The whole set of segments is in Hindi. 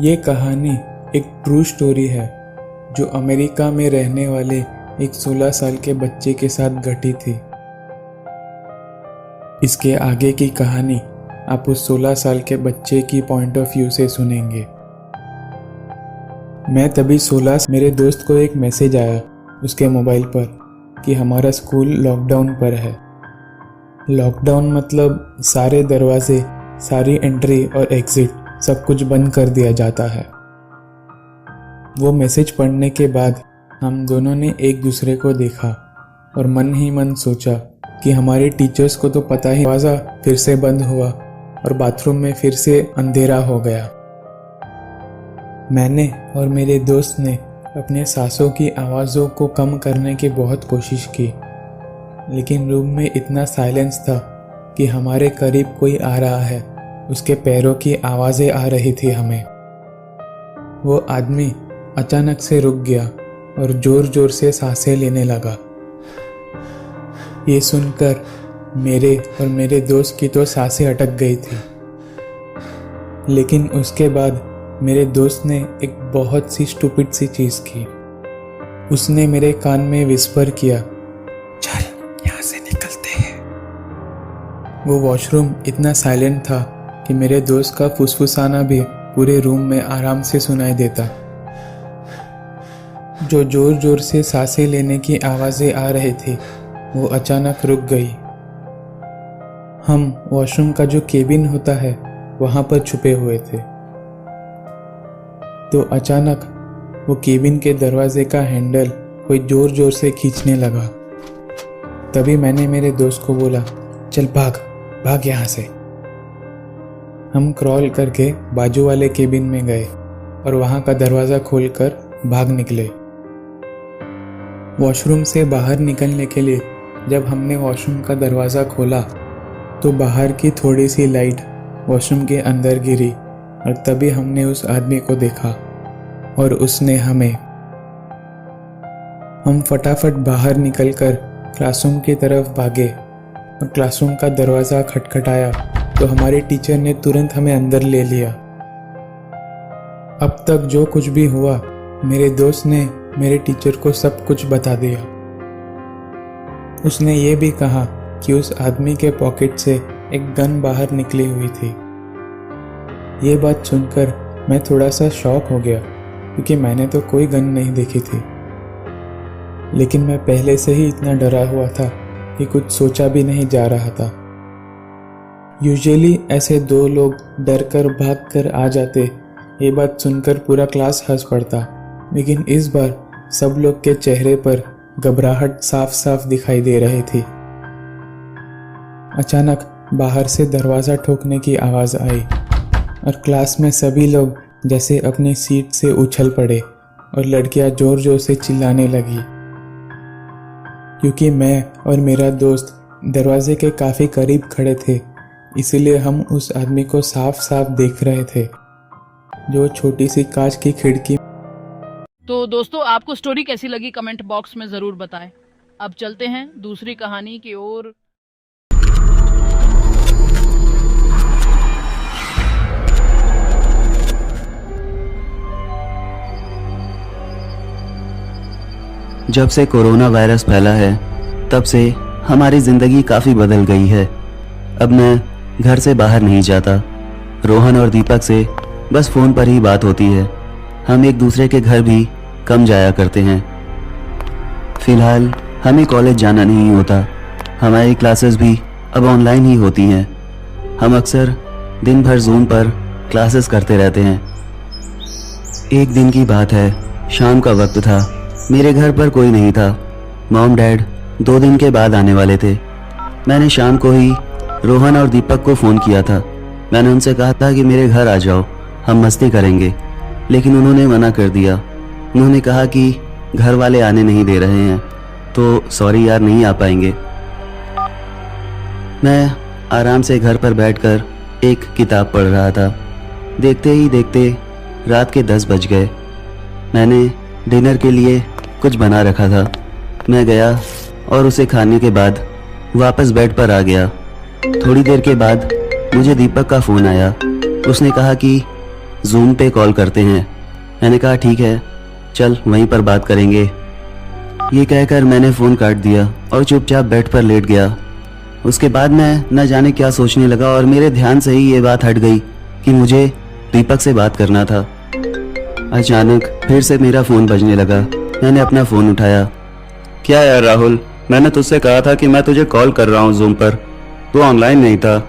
ये कहानी एक ट्रू स्टोरी है जो अमेरिका में रहने वाले एक 16 साल के बच्चे के साथ घटी थी। इसके आगे की कहानी आप उस 16 साल के बच्चे की पॉइंट ऑफ व्यू से सुनेंगे। मैं तभी 16 मेरे दोस्त को एक मैसेज आया उसके मोबाइल पर कि हमारा स्कूल लॉकडाउन पर है। लॉकडाउन मतलब सारे दरवाजे, सारी एंट्री और एग्जिट सब कुछ बंद कर दिया जाता है। वो मैसेज पढ़ने के बाद हम दोनों ने एक दूसरे को देखा और मन ही मन सोचा कि हमारे टीचर्स को तो पता ही दरवाज़ा फिर से बंद हुआ और बाथरूम में फिर से अंधेरा हो गया। मैंने और मेरे दोस्त ने अपने सांसों की आवाज़ों को कम करने की बहुत कोशिश की, लेकिन रूम में इतना साइलेंस था कि हमारे करीब कोई आ रहा है उसके पैरों की आवाज़ें आ रही थी हमें। वो आदमी अचानक से रुक गया और जोर जोर से सांसें लेने लगा। ये सुनकर मेरे और मेरे दोस्त की तो सांसें अटक गई थी। लेकिन उसके बाद मेरे दोस्त ने एक बहुत सी स्टूपिड सी चीज़ की। उसने मेरे कान में विस्पर किया, चल यहाँ से निकलते हैं। वो वॉशरूम इतना साइलेंट था कि मेरे दोस्त का फुसफुसाना भी पूरे रूम में आराम से सुनाई देता। जो जोर जोर से सांसें लेने की आवाज़ें आ रही थी वो अचानक रुक गई। हम वॉशरूम का जो केबिन होता है वहाँ पर छुपे हुए थे। तो अचानक वो केबिन के दरवाजे का हैंडल कोई जोर जोर से खींचने लगा। तभी मैंने मेरे दोस्त को बोला, चल भाग भाग यहाँ से। हम क्रॉल करके बाजू वाले केबिन में गए और वहाँ का दरवाज़ा खोलकर भाग निकले। वॉशरूम से बाहर निकलने के लिए जब हमने वॉशरूम का दरवाज़ा खोला तो बाहर की थोड़ी सी लाइट वॉशरूम के अंदर गिरी और तभी हमने उस आदमी को देखा और उसने हमें। हम फटाफट बाहर निकलकर क्लासरूम की तरफ भागे और क्लासरूम का दरवाज़ा खटखटाया तो हमारे टीचर ने तुरंत हमें अंदर ले लिया। अब तक जो कुछ भी हुआ मेरे दोस्त ने मेरे टीचर को सब कुछ बता दिया। उसने ये भी कहा कि उस आदमी के पॉकेट से एक गन बाहर निकली हुई थी। ये बात सुनकर मैं थोड़ा सा शॉक हो गया क्योंकि मैंने तो कोई गन नहीं देखी थी, लेकिन मैं पहले से ही इतना डरा हुआ था कि कुछ सोचा भी नहीं जा रहा था। यूजुअली ऐसे दो लोग डर कर भाग कर आ जाते, ये बात सुनकर पूरा क्लास हंस पड़ता, लेकिन इस बार सब लोग के चेहरे पर घबराहट साफ साफ दिखाई दे रही थी। अचानक बाहर से दरवाज़ा ठोकने की आवाज़ आई और क्लास में सभी लोग जैसे अपनी सीट से उछल पड़े और लड़कियां जोर जोर से चिल्लाने लगी। क्योंकि मैं और मेरा दोस्त दरवाजे के काफ़ी करीब खड़े थे, इसीलिए हम उस आदमी को साफ साफ देख रहे थे जो छोटी सी कांच की खिड़की। तो दोस्तों, आपको स्टोरी कैसी लगी कमेंट बॉक्स में ज़रूर बताएं। अब चलते हैं दूसरी कहानी की ओर। जब से कोरोना वायरस फैला है तब से हमारी ज़िंदगी काफ़ी बदल गई है। अब मैं घर से बाहर नहीं जाता। रोहन और दीपक से बस फ़ोन पर ही बात होती है। हम एक दूसरे के घर भी कम जाया करते हैं। फ़िलहाल हमें कॉलेज जाना नहीं होता। हमारी क्लासेस भी अब ऑनलाइन ही होती हैं। हम अक्सर दिन भर ज़ूम पर क्लासेस करते रहते हैं। एक दिन की बात है, शाम का वक्त था। मेरे घर पर कोई नहीं था। मॉम डैड 2 दिन के बाद आने वाले थे। मैंने शाम को ही रोहन और दीपक को फ़ोन किया था। मैंने उनसे कहा था कि मेरे घर आ जाओ, हम मस्ती करेंगे, लेकिन उन्होंने मना कर दिया। उन्होंने कहा कि घर वाले आने नहीं दे रहे हैं, तो सॉरी यार, नहीं आ पाएंगे। मैं आराम से घर पर बैठकर एक किताब पढ़ रहा था। देखते ही देखते रात के 10 बज गए। मैंने डिनर के लिए कुछ बना रखा था। मैं गया और उसे खाने के बाद वापस बेड पर आ गया। थोड़ी देर के बाद मुझे दीपक का फ़ोन आया। उसने कहा कि जूम पे कॉल करते हैं। मैंने कहा ठीक है, चल वहीं पर बात करेंगे। ये कहकर मैंने फ़ोन काट दिया और चुपचाप बेड पर लेट गया। उसके बाद मैं न जाने क्या सोचने लगा और मेरे ध्यान से ही ये बात हट गई कि मुझे दीपक से बात करना था। अचानक फिर से मेरा फ़ोन बजने लगा। मैंने अपना फ़ोन उठाया। क्या यार राहुल, मैंने तुझसे कहा था कि मैं तुझे कॉल कर रहा हूँ जूम पर, तू ऑनलाइन नहीं था।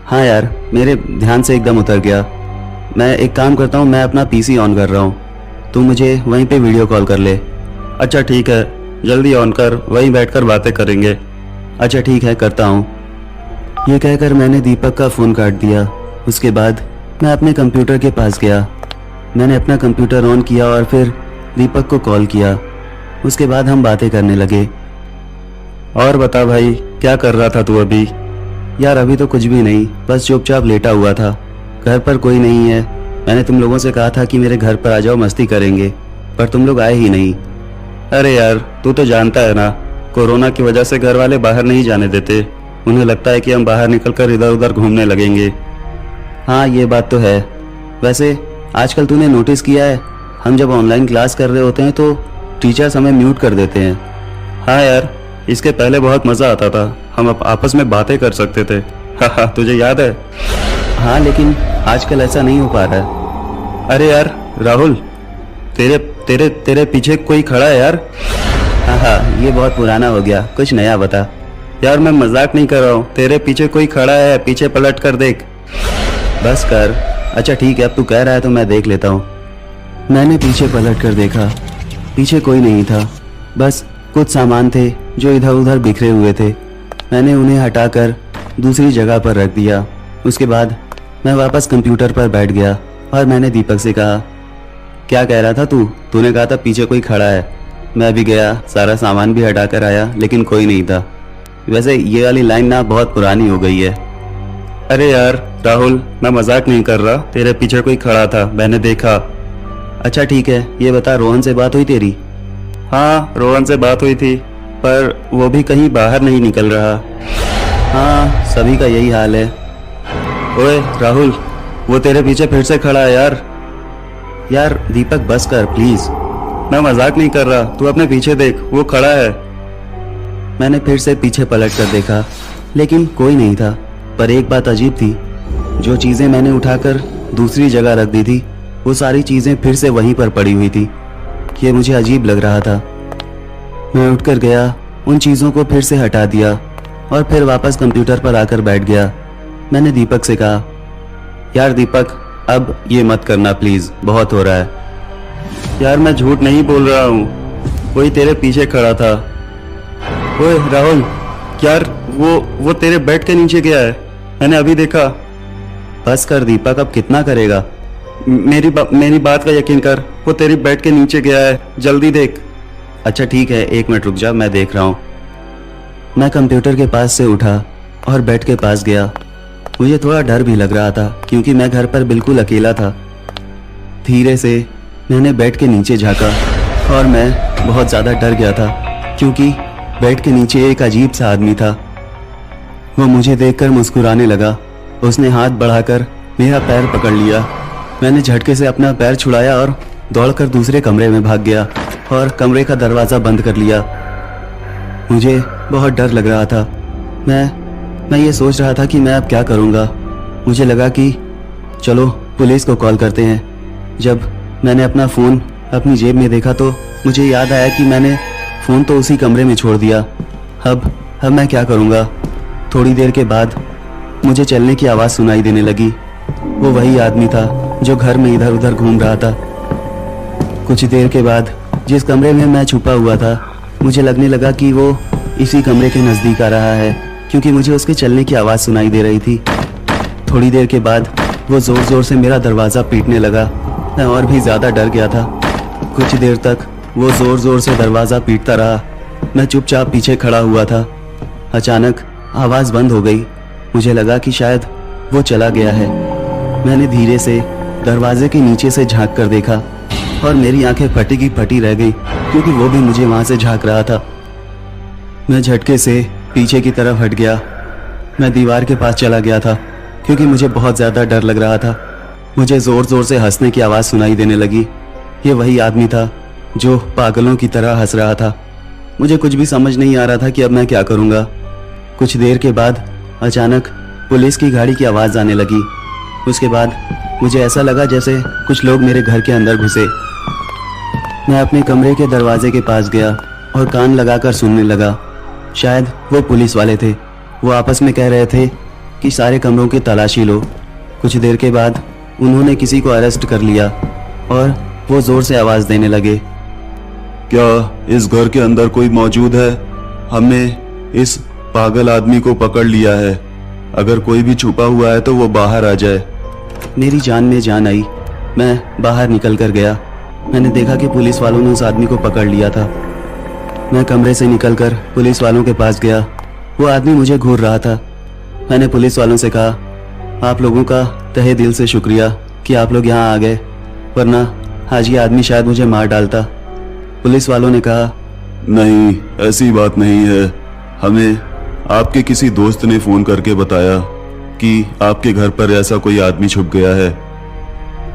हाँ यार, मेरे ध्यान से एकदम उतर गया। मैं एक काम करता हूँ, मैं अपना पीसी ऑन कर रहा हूँ, तू मुझे वहीं पे वीडियो कॉल कर ले। अच्छा ठीक है, जल्दी ऑन कर, वहीं बैठकर बातें करेंगे। अच्छा ठीक है, करता हूँ। ये कहकर मैंने दीपक का फ़ोन काट दिया। उसके बाद मैं अपने कंप्यूटर के पास गया। मैंने अपना कंप्यूटर ऑन किया और फिर दीपक को कॉल किया। उसके बाद हम बातें करने लगे। और बता भाई, क्या कर रहा था तू अभी? यार अभी तो कुछ भी नहीं, बस चुपचाप लेटा हुआ था। घर पर कोई नहीं है। मैंने तुम लोगों से कहा था कि मेरे घर पर आ जाओ, मस्ती करेंगे, पर तुम लोग आए ही नहीं। अरे यार, तू तो जानता है ना, कोरोना की वजह से घर वाले बाहर नहीं जाने देते। उन्हें लगता है कि हम बाहर निकलकर इधर उधर घूमने लगेंगे। हाँ ये बात तो है। वैसे आजकल तूने नोटिस किया है, हम जब ऑनलाइन क्लास कर रहे होते हैं तो टीचर्स हमें म्यूट कर देते हैं। हाँ यार, इसके पहले बहुत मज़ा आता था, हम आपस में बातें कर सकते थे। हाँ तुझे याद है? हाँ लेकिन आजकल ऐसा नहीं हो पा रहा है। अरे यार राहुल, तेरे तेरे तेरे पीछे कोई खड़ा है यार। हाँ ये बहुत पुराना हो गया, कुछ नया बता। यार मैं मजाक नहीं कर रहा हूँ, तेरे पीछे कोई खड़ा है, पीछे पलट कर देख। बस कर। अच्छा ठीक है, अब तू कह रहा है तो मैं देख लेता हूँ। मैंने पीछे पलट कर देखा। पीछे कोई नहीं था, बस कुछ सामान थे जो इधर उधर बिखरे हुए थे। मैंने उन्हें हटाकर दूसरी जगह पर रख दिया। उसके बाद मैं वापस कंप्यूटर पर बैठ गया और मैंने दीपक से कहा, क्या कह रहा था तू? तूने कहा था पीछे कोई खड़ा है। मैं भी गया, सारा सामान भी हटा कर आया, लेकिन कोई नहीं था। वैसे ये वाली लाइन ना बहुत पुरानी हो गई है। अरे यार राहुल, मैं मजाक नहीं कर रहा, तेरे पीछे कोई खड़ा था, मैंने देखा। अच्छा ठीक है, ये बता, रोहन से बात हुई तेरी? हाँ रोहन से बात हुई थी, पर वो भी कहीं बाहर नहीं निकल रहा। हाँ सभी का यही हाल है। ओए राहुल, वो तेरे पीछे फिर से खड़ा है यार। यार दीपक बस कर प्लीज, मैं मजाक नहीं कर रहा, तू अपने पीछे देख, वो खड़ा है। मैंने फिर से पीछे पलट कर देखा, लेकिन कोई नहीं था। पर एक बात अजीब थी, जो चीजें मैंने उठाकर दूसरी जगह रख दी थी, वो सारी चीजें फिर से वहीं पर पड़ी हुई थी। ये मुझे अजीब लग रहा था। मैं उठकर गया, उन चीजों को फिर से हटा दिया और फिर वापस कंप्यूटर पर आकर बैठ गया। मैंने दीपक से कहा, यार दीपक, अब ये मत करना प्लीज, बहुत हो रहा है। यार मैं झूठ नहीं बोल रहा हूँ, वही तेरे पीछे खड़ा था। ओए राहुल, यार वो तेरे बेड के नीचे गया है, मैंने अभी देखा। बस कर दीपक, अब कितना करेगा? मेरी बात का यकीन कर, वो तेरी बेड के नीचे गया है, जल्दी देख। अच्छा ठीक है, 1 मिनट रुक जा, मैं देख रहा हूँ। मैं कंप्यूटर के पास से उठा और बेड के पास गया। मुझे थोड़ा डर भी लग रहा था, क्योंकि मैं घर पर बिल्कुल अकेला था। धीरे से मैंने बेड के नीचे झांका और मैं बहुत ज़्यादा डर गया था, क्योंकि बेड के नीचे एक अजीब सा आदमी था। वो मुझे देखकर मुस्कुराने लगा। उसने हाथ बढ़ाकर मेरा पैर पकड़ लिया। मैंने झटके से अपना पैर छुड़ाया और दौड़कर दूसरे कमरे में भाग गया और कमरे का दरवाज़ा बंद कर लिया। मुझे बहुत डर लग रहा था। मैं ये सोच रहा था कि मैं अब क्या करूँगा। मुझे लगा कि चलो पुलिस को कॉल करते हैं। जब मैंने अपना फ़ोन अपनी जेब में देखा तो मुझे याद आया कि मैंने फ़ोन तो उसी कमरे में छोड़ दिया। अब मैं क्या करूँगा? थोड़ी देर के बाद मुझे चलने की आवाज़ सुनाई देने लगी। वो वही आदमी था जो घर में इधर उधर घूम रहा था। कुछ देर के बाद जिस कमरे में मैं छुपा हुआ था, मुझे लगने लगा कि वो इसी कमरे के नज़दीक आ रहा है, क्योंकि मुझे उसके चलने की आवाज़ सुनाई दे रही थी। थोड़ी देर के बाद वो ज़ोर ज़ोर से मेरा दरवाज़ा पीटने लगा। मैं और भी ज़्यादा डर गया था। कुछ देर तक वो ज़ोर ज़ोर से दरवाज़ा पीटता रहा। मैं चुपचाप पीछे खड़ा हुआ था। अचानक आवाज़ बंद हो गई। मुझे लगा कि शायद वो चला गया है। मैंने धीरे से दरवाजे के नीचे से झांक कर देखा और मेरी आंखें फटी की फटी रह गई, क्योंकि वो भी मुझे वहाँ से झांक रहा था। मैं झटके से पीछे की तरफ हट गया। मैं दीवार के पास चला गया था क्योंकि मुझे बहुत ज़्यादा डर लग रहा था। मुझे ज़ोर ज़ोर से हंसने की आवाज़ सुनाई देने लगी। ये वही आदमी था जो पागलों की तरह हंस रहा था। मुझे कुछ भी समझ नहीं आ रहा था कि अब मैं क्या करूँगा। कुछ देर के बाद अचानक पुलिस की गाड़ी की आवाज़ आने लगी। उसके बाद मुझे ऐसा लगा जैसे कुछ लोग मेरे घर के अंदर घुसे। मैं अपने कमरे के दरवाजे के पास गया और कान लगाकर सुनने लगा। शायद वो पुलिस वाले थे। वो आपस में कह रहे थे कि सारे कमरों की तलाशी लो। कुछ देर के बाद उन्होंने किसी को अरेस्ट कर लिया और वो ज़ोर से आवाज़ देने लगे, क्या इस घर के अंदर कोई मौजूद है? हमने इस पागल आदमी को पकड़ लिया है। अगर कोई भी छुपा हुआ है तो वो बाहर आ जाए। मेरी जान में जान आई। मैं बाहर निकल कर गया। मैंने देखा कि पुलिस वालों ने उस आदमी को पकड़ लिया था। मैं कमरे से निकलकर पुलिस वालों के पास गया। वो आदमी मुझे घूर रहा था। मैंने पुलिस वालों से कहा, आप लोगों का तहे दिल से शुक्रिया कि आप लोग यहाँ आ गए, वरना आज ये आदमी शायद मुझे मार डालता। पुलिस वालों ने कहा, नहीं, ऐसी बात नहीं है। हमें आपके किसी दोस्त ने फोन करके बताया कि आपके घर पर ऐसा कोई आदमी छुप गया है।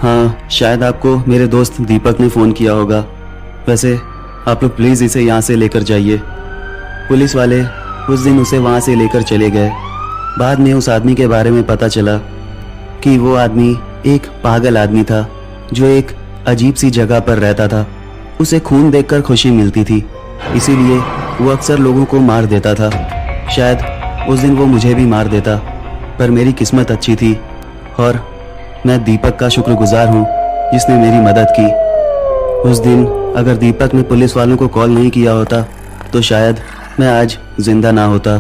हाँ, शायद आपको मेरे दोस्त दीपक ने फ़ोन किया होगा। वैसे आप लोग प्लीज़ इसे यहाँ से लेकर जाइए। पुलिस वाले उस दिन उसे वहाँ से लेकर चले गए। बाद में उस आदमी के बारे में पता चला कि वो आदमी एक पागल आदमी था जो एक अजीब सी जगह पर रहता था। उसे खून देखकर खुशी मिलती थी, इसीलिए वो अक्सर लोगों को मार देता था। शायद उस दिन वो मुझे भी मार देता, पर मेरी किस्मत अच्छी थी और मैं दीपक का शुक्रगुजार हूँ जिसने मेरी मदद की। उस दिन अगर दीपक ने पुलिस वालों को कॉल नहीं किया होता तो शायद मैं आज जिंदा ना होता।